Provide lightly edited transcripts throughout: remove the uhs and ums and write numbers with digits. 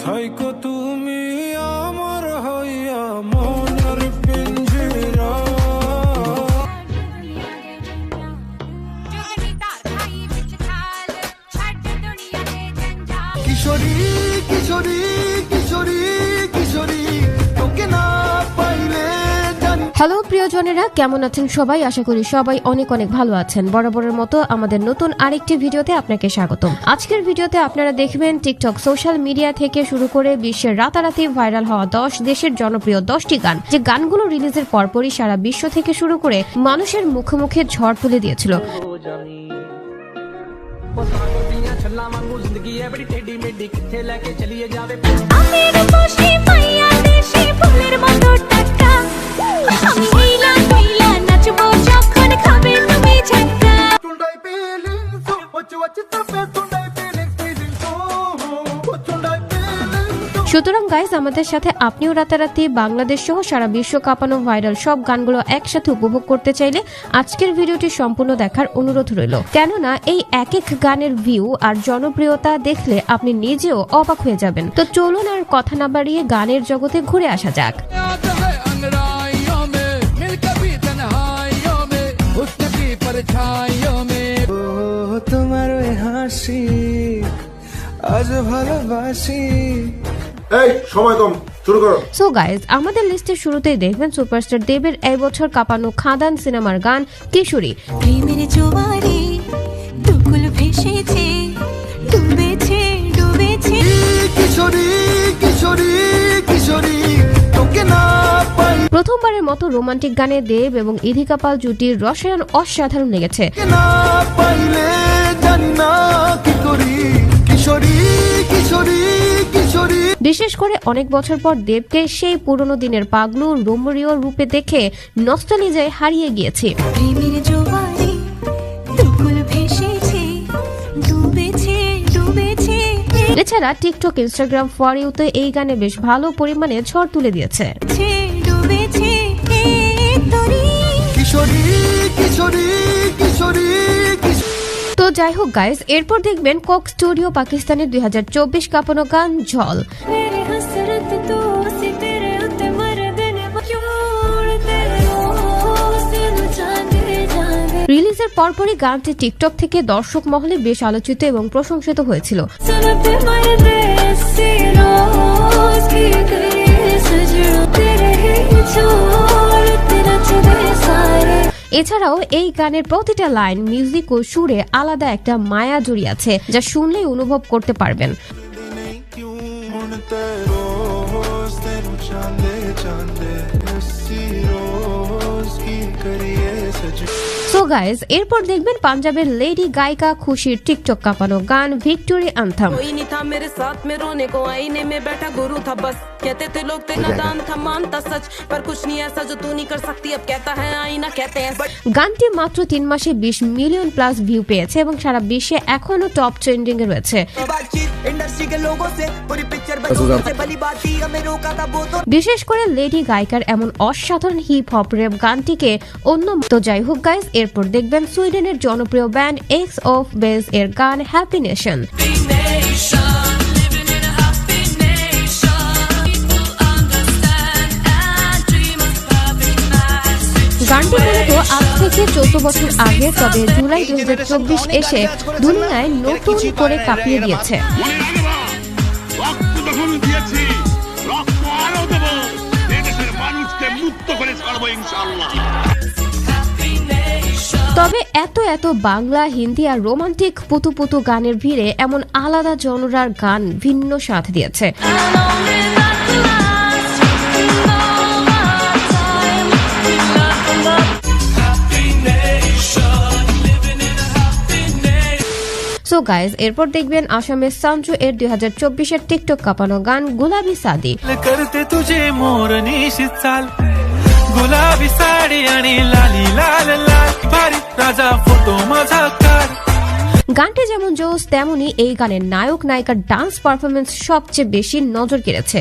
থাইকো তুমি আমার হইয়া মনের পিঞ্জিরা। কিশোরী কিশোরী কিশোরী কিশোরী তোকে না পাইলে জানি। হ্যালো প্রিয়জনেরা, কেমন আছেন সবাই? আশা করি সবাই অনেক অনেক ভালো আছেন। বরাবরের মতো আমাদের নতুন আরেকটি ভিডিওতে আপনাকে স্বাগতম। আজকের ভিডিওতে আপনারা দেখবেন টিকটক, সোশ্যাল মিডিয়া থেকে শুরু করে বিশ্বের রাতারাতি ভাইরাল হওয়া 10 দেশের জনপ্রিয় 10টি গান, যে গানগুলো রিলিজের পরপরই সারা বিশ্ব থেকে শুরু করে মানুষের মুখে মুখে ঝড় তুলে দিয়েছিল। সুতরাং গাইস, আমাদের সাথে আপনিও রাতারাতি বাংলাদেশ সহ সারা বিশ্ব কাঁপানো ভাইরাল সব গানগুলো একসাথে উপভোগ করতে চাইলে আজকের ভিডিওটি সম্পূর্ণ দেখার অনুরোধ রইল। কেননা এই এক এক গানের ভিউ আর জনপ্রিয়তা দেখলে আপনি নিজেও অবাক হয়ে যাবেন। তো চলুন আর কথা না বাড়িয়ে গানের জগতে ঘুরে আসা যাক। তোমার ওই হাসি আজ ভালোবাসি। এই সময় কম, শুরু করো। সো গাইজ, আমাদের লিস্টের শুরুতেই দেখবেন সুপারস্টার দেবের এই বছর কাঁপানো খাদান সিনেমার গান কিশোরী। প্রেমের জোয়ারে দুকুল ভেসেছে, ডুবেছে ডুবেছে। কিশোরী কিশোরী কিশোরী তোকে না পাই প্রথমবারের মতো রোমান্টিক গানে দেব এবং ইধিকা পাল জুটির রসায়ন অসাধারণ লেগেছে। না পাইলে জানি না কি করি। কিশোরী কিশোরী কিশোরী বিশেষ করে অনেক বছর পর দেবকে সেই পুরনো দিনের পাগলু রোমরীয় রূপে দেখে নস্টালজিয়ায় হারিয়ে গিয়েছি। প্রেমের জোয়ারে দুকুল ভেসেছে, ডুবেছে ডুবেছে। এছাড়া টিকটক, ইনস্টাগ্রাম, ফর ইউতে এই গানে বেশ ভালো পরিমাণে ঝড় তুলে দিয়েছে। ডুবেছে তোরি। কিশোরী কিশোরী কিশোরী কিশোরী। তো যাই হোক গাইজ, এরপর দেখবেন কোক স্টুডিও পাকিস্তানের 2024 কাঁপানো গান ঝল। मेरे हसरत तो सी तेरे उत्ते मर देने क्यों उड़ते रोज़ जाने जाने। রিলিজের পরপরই গানটি টিকটক থেকে দর্শক মহলে বেশ আলোচিত এবং প্রশংসিত হয়েছিল। सुनते मर दे सी रोज़ की गई सजड़ा तेरे ही छोड़ तेरा चुदे सारे। এছাড়াও এই গানের প্রতিটা লাইন, মিউজিক ও সুরে আলাদা একটা মায়া জড়িয়ে আছে, যা শুনলেই অনুভব করতে পারবেন। সো গাইজ, এরপর দেখবেন পাঞ্জাবের লেডি গায়িকা খুশির টিকটক কাঁপানো গান ভিক্টোরি অ্যান্থম। कोई नहीं था मेरे साथ में रोने को, आईने में बैठा गुरु था बस। कहते थे लोग तेरा नादान था, मानता सच, पर कुछ नहीं ऐसा जो तू नहीं कर सकती। अब कहता है आईना, कहते हैं গানটি মাত্র 3 মাসে 20 মিলিয়ন প্লাস ভিউ পেয়েছে এবং সারা বিশ্বে এখনো টপ ট্রেন্ডিং এ রয়েছে। বিশেষ করে লেডি গায়িকার এমন অসাধারণ হিপ হপ র্যাপ গানটিকে অন্য। তো যাই হোক গাইজ, এরপর দেখবেন সুইডেনের জনপ্রিয় ব্যান্ড এক্স অফ বেস এর গান হ্যাপি নেশন। গানটি মূলত আজ থেকে 14 বছর আগে, তবে জুলাই 2024 এসে দুনিয়ায় নতুন করে কাঁপিয়ে দিয়েছে। তবে এত এত বাংলা, হিন্দি আর রোমান্টিক পুতু পুতু গানের ভিড়ে এমন আলাদা জনরার গান ভিন্ন স্বাদ দিয়েছে। সো গাইজ, এরপর দেখবেন আসামের সাঞ্জু এর 2024 টিকটক কাঁপানো গান গুলাবি সাদি। करते तुझे मोरनी चाल, गुलाबी साडी आणि लाली लाल लाल, भारी राजा फोटो माझा काढ। গানটি যেমন জোস, তেমনি এই গানের নায়ক নায়িকার ডান্স পারফরমেন্স সবচেয়ে বেশি নজর কেড়েছে।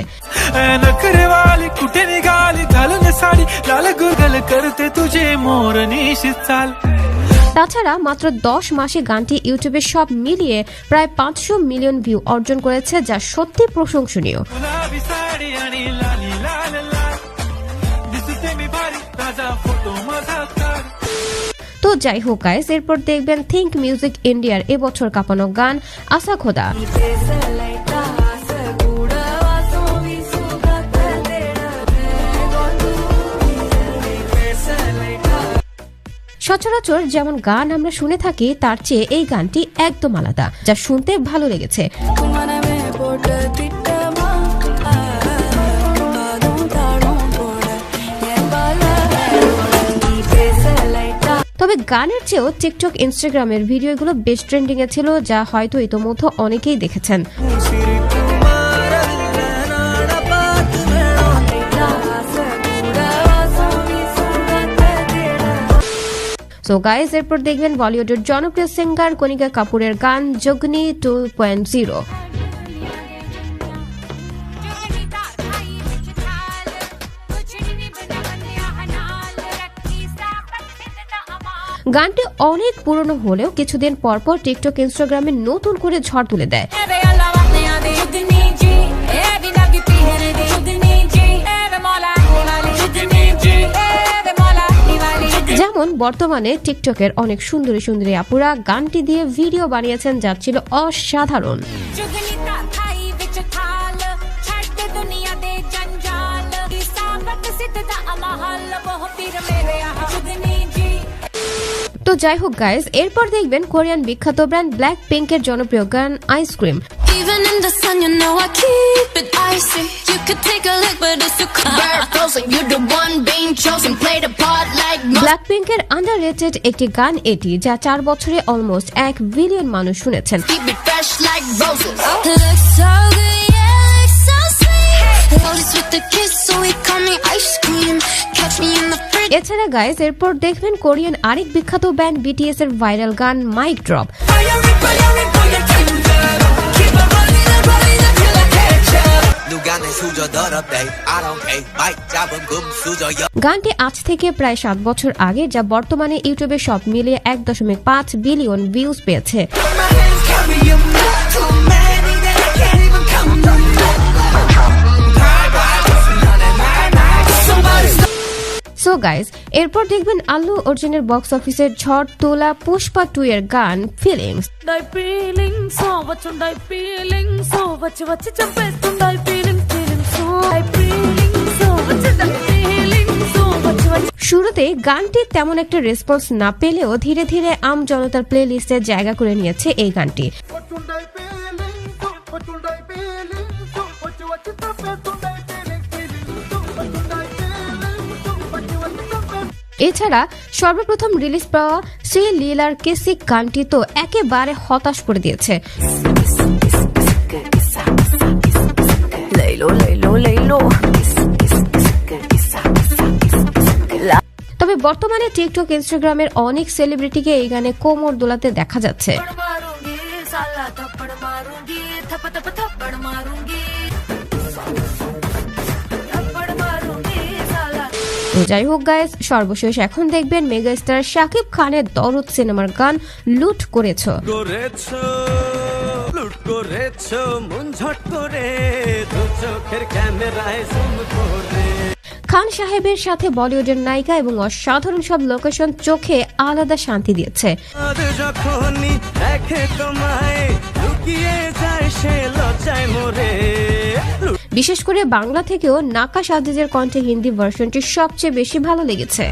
नखरे वाली कुठे निघाली, घालून साडी लाल गुलगल, करते तुझे मोरनी चाल, তাছাড়া মাত্র 10 মাসে গানটি ইউটিউবে সব মিলিয়ে প্রায় 500 মিলিয়ন ভিউ অর্জন করেছে, যা সত্যি প্রশংসনীয়। गुलाबी साडी आणि लाली लाल लाल दिसते मी भारी राजा फोटो माझा काढ তো যাই হোক গাইস, এরপর দেখবেন থিঙ্ক মিউজিক ইন্ডিয়ার এবছর কাঁপানো গান আসা খোদা। সচরাচর যেমন গান আমরা শুনে থাকি তার চেয়ে এই গানটি একদম আলাদা, যা শুনতে ভালো লেগেছে। তবে গানের চেয়েও টিকটক ইনস্টাগ্রামের ভিডিওগুলো বেশ ট্রেন্ডিং এ ছিল, যা হয়তো ইতোমধ্যে অনেকেই দেখেছেন। সো গাইস, এরপর দেখবেন বলিউডের জনপ্রিয় সিঙ্গার কণিকা কাপুরের গান যোগিনী 2.0। গানটি অনেক পুরনো হলেও কিছুদিন পরপর টিকটক ইনস্টাগ্রামে নতুন করে ঝড় তুলে দেয়। যেমন বর্তমানে টিকটকের অনেক সুন্দরী সুন্দরী আপুরা গানটি দিয়ে ভিডিও বানিয়েছেন, যা ছিল অসাধারণ। তো যাই হোক গাইস, এরপর দেখবেন কোরিয়ান বিখ্যাত ব্র্যান্ড ব্ল্যাক পিঙ্কের জনপ্রিয় গান ice cream. Even in the sun, you know I keep it icy. You could take a look, but it's too cold. Bird frozen, you're the one being chosen. Play the part like ব্ল্যাক পিঙ্কের underrated একটি গান এটি, যা 4 বছরে almost 1 billion মানুষ শুনেছেন। keep it fresh like roses. Looks so good, yeah, looks so sweet. Lotus with the kiss, so we call me ice cream. Catch me in the fridge. এছাড়া গাইস, এরপর দেখবেন কোরিয়ান আরেক বিখ্যাত band BTS এর viral গান mic drop. গানটি আজ থেকে প্রায় 7 বছর আগে, যা বর্তমানে ইউটিউবে সব মিলিয়ে 1.5 বিলিয়ন ভিউজ পেয়েছে। সো গাইস, এরপর দেখবেন আল্লু অর্জুনের বক্স অফিসের ঝড় তোলা পুষ্পা 2 এর গান ফিলিংস। শুরুতে গানটি তেমন একটা রেসপন্স না পেলেও ধীরে ধীরে আম জনতার প্লে লিস্টে জায়গা করে নিয়েছে এই গানটি। এছাড়া সর্বপ্রথম রিলিজ পাওয়া শ্রী লীলার কেসিক গানটি তো একেবারে হতাশ করে দিয়েছে। তবে বর্তমানে টিকটক ইনস্টাগ্রামের অনেক সেলিব্রিটিকে এই গানে কোমর দোলাতে দেখা যাচ্ছে। যাই হোক গাইস, সর্বশেষ এখন দেখবেন মেগাস্টার শাকিব খানের দরদ সিনেমার গান লুট করেছো। লুট করেছো মন ঝট করে, দু চোখের ক্যামেরায় জুম করে। খান সাহেবের সাথে বলিউডের নায়িকা এবং অসাধারণ সব লোকেশন চোখে আলাদা শান্তি দিয়েছে। যখনই দেখে তোমায় লুকিয়ে যায় সে লজ্জায় মরে। বিশেষ করে বাংলা থেকেও নাকাশ আজিজের কণ্ঠে হিন্দি ভার্সনটি সবচেয়ে বেশি ভালো লেগেছে।